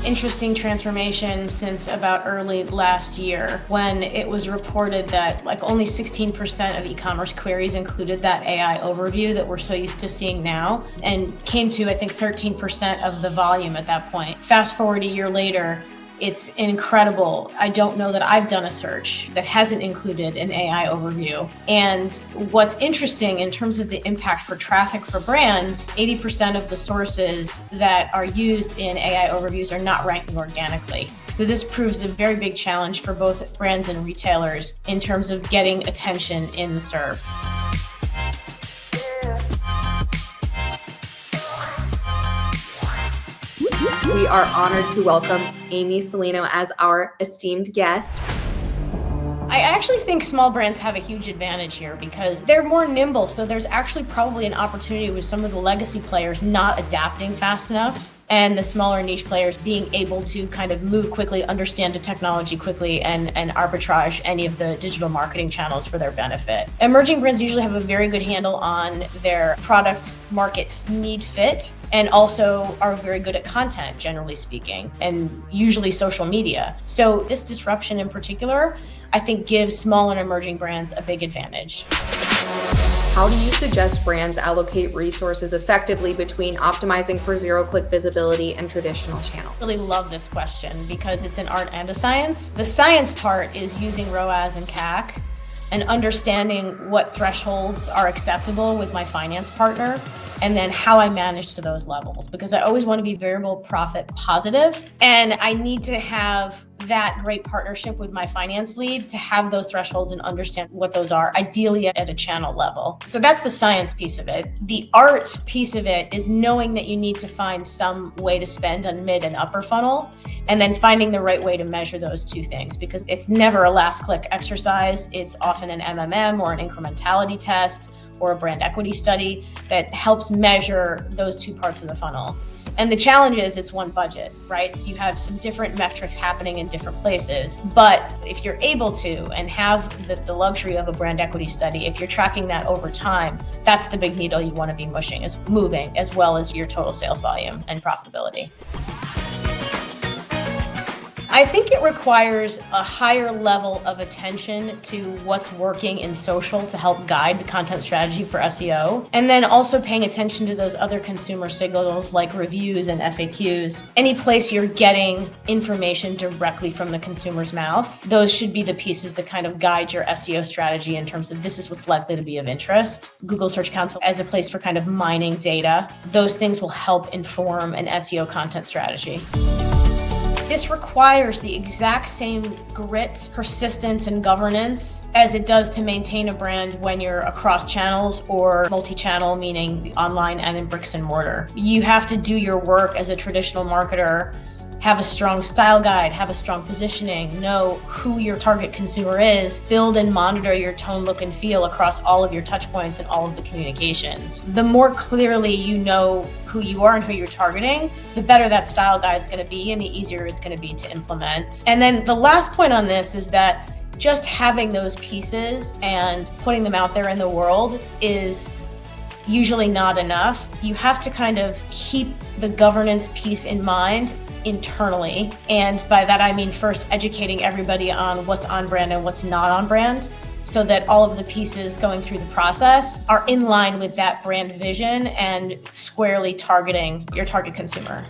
interesting transformation since about early last year when it was reported that like only 16% of e-commerce queries included that AI overview that we're so used to seeing now, and came to, I think, 13% of the volume at that point. Fast forward a year later, it's incredible. I don't know that I've done a search that hasn't included an AI overview. And what's interesting in terms of the impact for traffic for brands, 80% of the sources that are used in AI overviews are not ranking organically. So this proves a very big challenge for both brands and retailers in terms of getting attention in the SERP. We are honored to welcome Amy Salino as our esteemed guest. I actually think small brands have a huge advantage here because they're more nimble. So there's actually probably an opportunity with some of the legacy players not adapting fast enough, and the smaller niche players being able to kind of move quickly, understand the technology quickly, and arbitrage any of the digital marketing channels for their benefit. Emerging brands usually have a very good handle on their product market need fit, and also are very good at content, generally speaking, and usually social media. So this disruption in particular, I think, gives small and emerging brands a big advantage. How do you suggest brands allocate resources effectively between optimizing for zero-click visibility and traditional channels? I really love this question because it's an art and a science. The science part is using ROAS and CAC and understanding what thresholds are acceptable with my finance partner, and then how I manage to those levels, because I always want to be variable profit positive, and I need to have that great partnership with my finance lead to have those thresholds and understand what those are, ideally at a channel level. So that's the science piece of it. The art piece of it is knowing that you need to find some way to spend on mid and upper funnel, and then finding the right way to measure those two things, because it's never a last click exercise. It's often an MMM or an incrementality test or a brand equity study that helps measure those two parts of the funnel. And the challenge is it's one budget, right? So you have some different metrics happening in different places. But if you're able to and have the luxury of a brand equity study, if you're tracking that over time, that's the big needle you want to be moving, as well as your total sales volume and profitability. I think it requires a higher level of attention to what's working in social to help guide the content strategy for SEO. And then also paying attention to those other consumer signals like reviews and FAQs. Any place you're getting information directly from the consumer's mouth, those should be the pieces that kind of guide your SEO strategy in terms of this is what's likely to be of interest. Google Search Console as a place for kind of mining data. Those things will help inform an SEO content strategy. This requires the exact same grit, persistence, and governance as it does to maintain a brand when you're across channels or multi-channel, meaning online and in bricks and mortar. You have to do your work as a traditional marketer, have a strong style guide, have a strong positioning, know who your target consumer is, build and monitor your tone, look, and feel across all of your touch points and all of the communications. The more clearly you know who you are and who you're targeting, the better that style guide is going to be and the easier it's going to be to implement. And then the last point on this is that just having those pieces and putting them out there in the world is usually not enough. You have to kind of keep the governance piece in mind internally. And by that, I mean first educating everybody on what's on brand and what's not on brand, so that all of the pieces going through the process are in line with that brand vision and squarely targeting your target consumer.